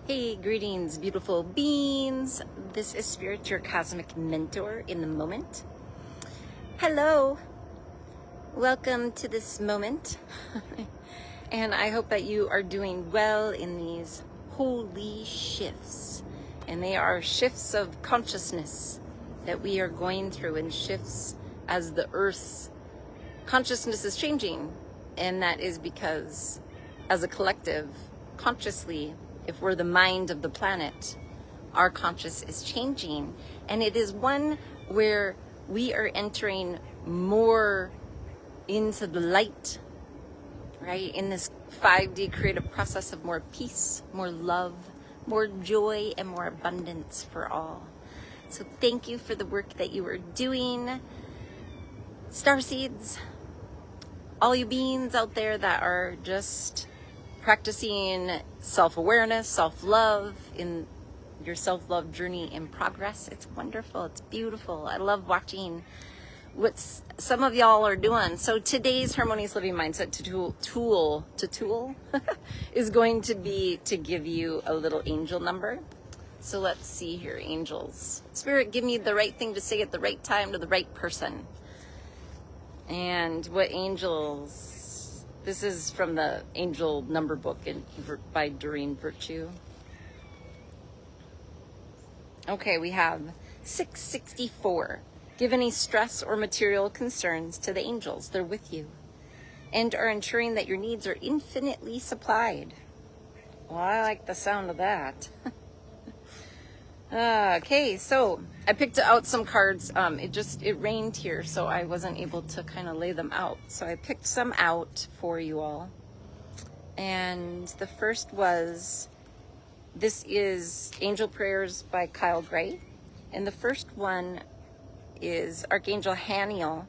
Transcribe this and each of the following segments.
Hey, greetings, beautiful beings. This is Spirit, your cosmic mentor in the moment. Hello, welcome to this moment. And I hope that you are doing well in these holy shifts. And they are shifts of consciousness that we are going through, and shifts as the Earth's consciousness is changing. And that is because, as a collective, consciously, if we're the mind of the planet, our conscious is changing. And it is one where we are entering more into the light, right? In this 5D creative process of more peace, more love, more joy, and more abundance for all. So thank you for the work that you are doing. Starseeds, all you beings out there that are just practicing self-awareness, self-love in your self-love journey in progress. It's wonderful. It's beautiful. I love watching what some of y'all are doing. So today's Harmonious Living Mindset tool is going to be to give you a little angel number. So let's see here, angels. Spirit, give me the right thing to say at the right time to the right person. And what angels... This is from the Angel Number Book by Doreen Virtue. Okay, we have 664. Give any stress or material concerns to the angels. They're with you and are ensuring that your needs are infinitely supplied. Well, I like the sound of that. Okay, so I picked out some cards. It rained here, so I wasn't able to kind of lay them out. So I picked some out for you all. And the first was, this is Angel Prayers by Kyle Gray. And the first one is Archangel Haniel.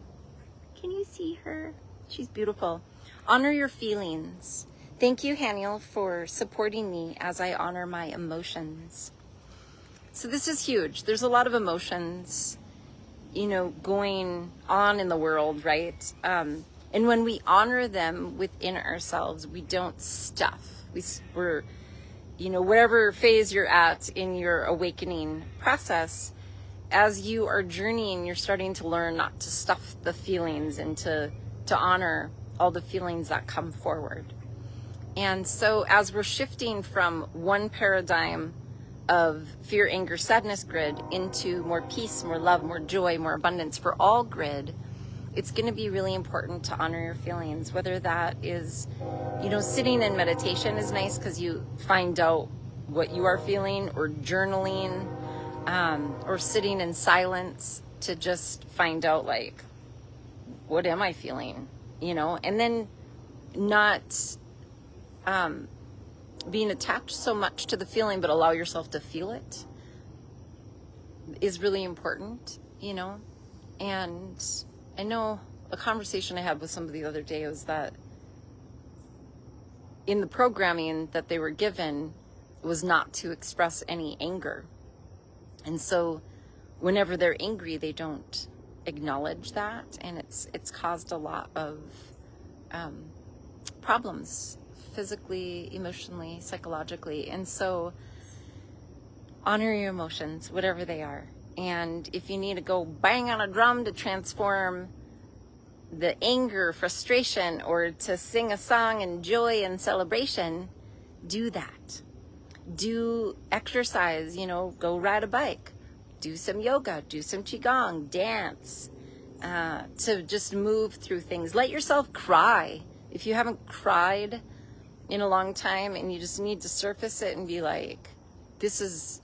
Can you see her? She's beautiful. Honor your feelings. Thank you, Haniel, for supporting me as I honor my emotions. So this is huge. There's a lot of emotions, going on in the world, right? And when we honor them within ourselves, we don't stuff. We're, whatever phase you're at in your awakening process, as you are journeying, you're starting to learn not to stuff the feelings and to honor all the feelings that come forward. And so as we're shifting from one paradigm of fear, anger, sadness grid into more peace, more love, more joy, more abundance for all grid, it's going to be really important to honor your feelings. Whether that is, sitting in meditation is nice because you find out what you are feeling, or journaling, or sitting in silence to just find out, like, what am I feeling, and then not being attached so much to the feeling, but allow yourself to feel it is really important, And I know a conversation I had with somebody the other day was that in the programming that they were given was not to express any anger. And so whenever they're angry, they don't acknowledge that. And it's caused a lot of problems, physically, emotionally, psychologically. And so honor your emotions, whatever they are. And if you need to go bang on a drum to transform the anger, frustration, or to sing a song in joy and celebration, do that. Do exercise, go ride a bike, do some yoga, do some Qigong, dance, to just move through things. Let yourself cry. If you haven't cried in a long time and you just need to surface it and be like, this is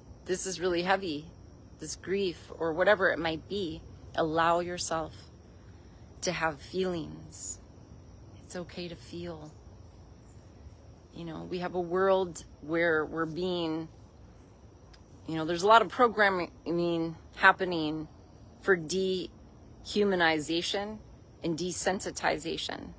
really heavy, this grief or whatever it might be, allow yourself to have feelings. It's okay to feel. We have a world where we're being, there's a lot of programming happening for dehumanization and desensitization.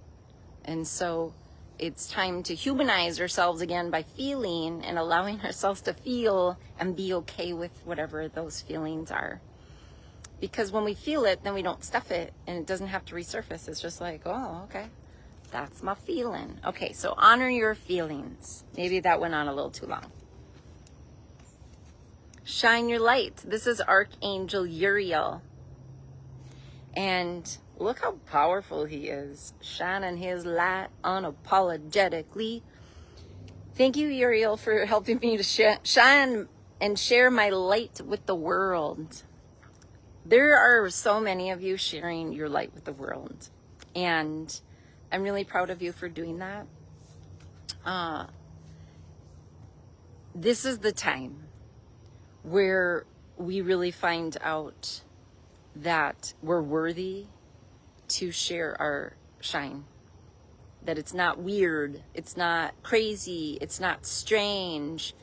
And so it's time to humanize ourselves again by feeling and allowing ourselves to feel and be okay with whatever those feelings are. Because when we feel it, then we don't stuff it and it doesn't have to resurface. It's just like, oh, okay, that's my feeling. Okay, so honor your feelings. Maybe that went on a little too long. Shine your light. This is Archangel Uriel. And look how powerful he is, shining his light unapologetically. Thank you, Uriel, for helping me to shine and share my light with the world. There are so many of you sharing your light with the world, and I'm really proud of you for doing that. This is the time where we really find out that we're worthy to share our shine. That it's not weird, it's not crazy, it's not strange,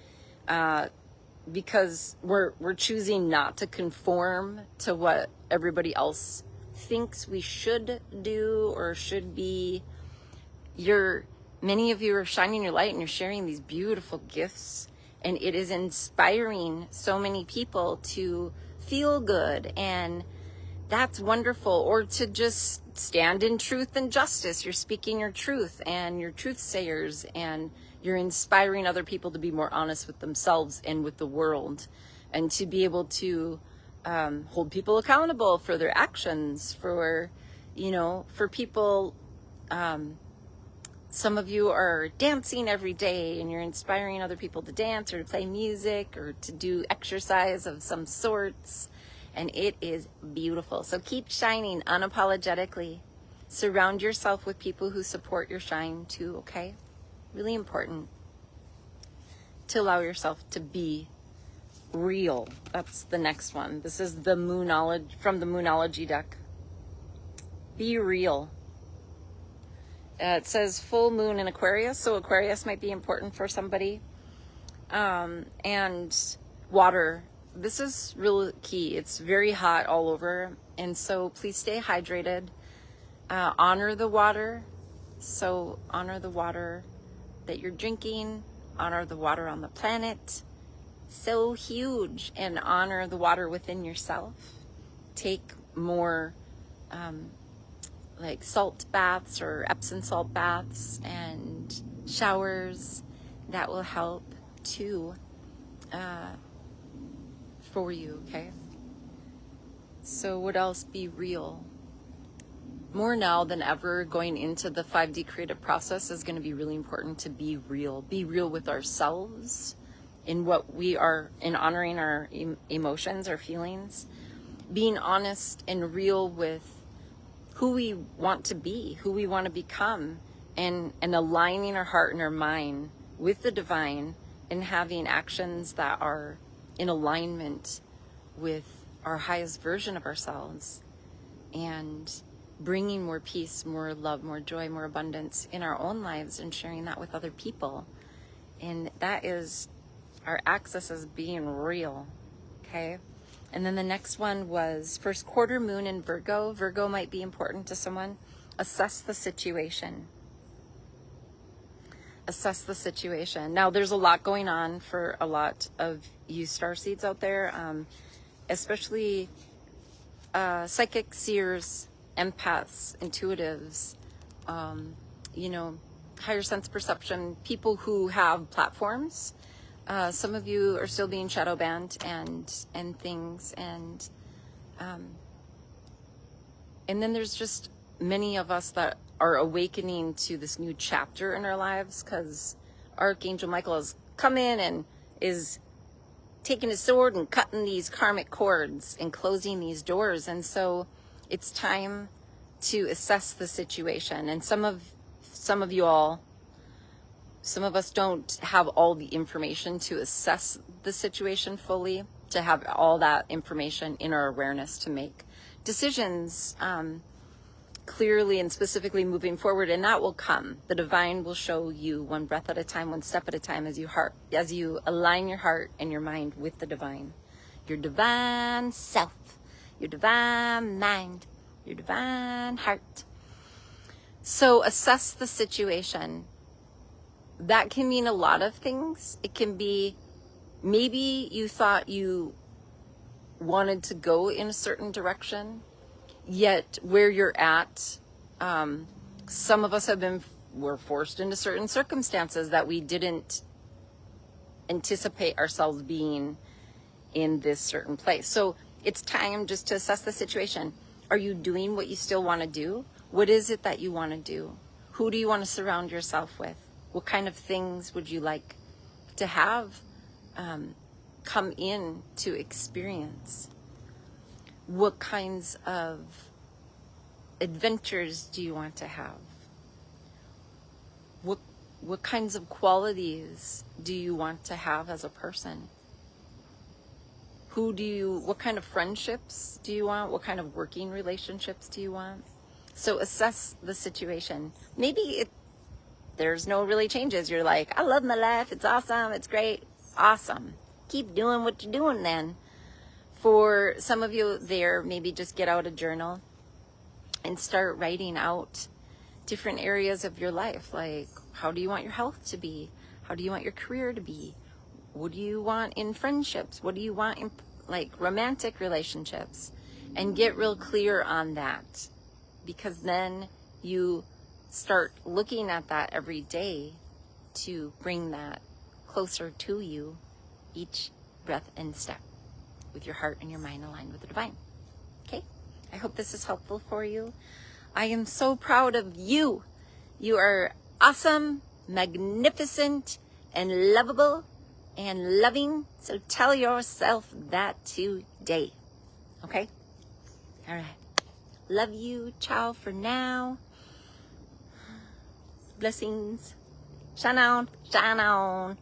because we're choosing not to conform to what everybody else thinks we should do or should be. Many of you are shining your light and you're sharing these beautiful gifts, and it is inspiring so many people to feel good, and that's wonderful. Or to just stand in truth and justice. You're speaking your truth, and you're truth sayers, and you're inspiring other people to be more honest with themselves and with the world, and to be able to hold people accountable for their actions, for people. Some of you are dancing every day, and you're inspiring other people to dance or to play music or to do exercise of some sorts. And it is beautiful. So keep shining unapologetically. Surround yourself with people who support your shine too, okay? Really important to allow yourself to be real. That's the next one. This is the Moonology, from the Moonology deck. Be real. It says full moon in Aquarius, so Aquarius might be important for somebody. And water. This is real key. It's very hot all over, and so please stay hydrated. Honor the water. So honor the water that you're drinking. Honor the water on the planet. So huge. And honor the water within yourself. Take more like salt baths or Epsom salt baths and showers. That will help too. For you, okay? So what else? Be real. More now than ever, going into the 5D creative process is going to be really important to be real. Be real with ourselves in what we are, in honoring our emotions, our feelings. Being honest and real with who we want to be, who we want to become, and aligning our heart and our mind with the divine, and having actions that are in alignment with our highest version of ourselves, and bringing more peace, more love, more joy, more abundance in our own lives, and sharing that with other people. And that is our access as being real, okay? And then the next one was first quarter moon in Virgo. Virgo might be important to someone. Assess the situation. Assess the situation. Now, there's a lot going on for a lot of you starseeds out there, especially psychic seers, empaths, intuitives, higher sense perception, people who have platforms. Some of you are still being shadow banned and things, and then there's just many of us that are awakening to this new chapter in our lives, because Archangel Michael has come in and is taking his sword and cutting these karmic cords and closing these doors. And so it's time to assess the situation. And some of us don't have all the information to assess the situation fully, to have all that information in our awareness to make decisions clearly and specifically moving forward. And that will come. The divine will show you one breath at a time, one step at a time, as you align your heart and your mind with the divine, your divine self, your divine mind, your divine heart. So assess the situation. That can mean a lot of things. It can be, maybe you thought you wanted to go in a certain direction, yet where you're at, some of us were forced into certain circumstances that we didn't anticipate ourselves being in this certain place. So it's time just to assess the situation. Are you doing what you still want to do? What is it that you want to do? Who do you want to surround yourself with? What kind of things would you like to have come in to experience? What kinds of adventures do you want to have? What kinds of qualities do you want to have as a person? What kind of friendships do you want? What kind of working relationships do you want? So assess the situation. Maybe there's no really changes. You're like, I love my life. It's awesome. It's great. Awesome. Keep doing what you're doing then. For some of you there, maybe just get out a journal and start writing out different areas of your life. Like, how do you want your health to be? How do you want your career to be? What do you want in friendships? What do you want in like romantic relationships? And get real clear on that, because then you start looking at that every day to bring that closer to you each breath and step, with your heart and your mind aligned with the divine. Okay? I hope this is helpful for you. I am so proud of you. You are awesome, magnificent, and lovable and loving. So tell yourself that today. Okay? All right. Love you. Ciao for now. Blessings. Shine on. Shine on.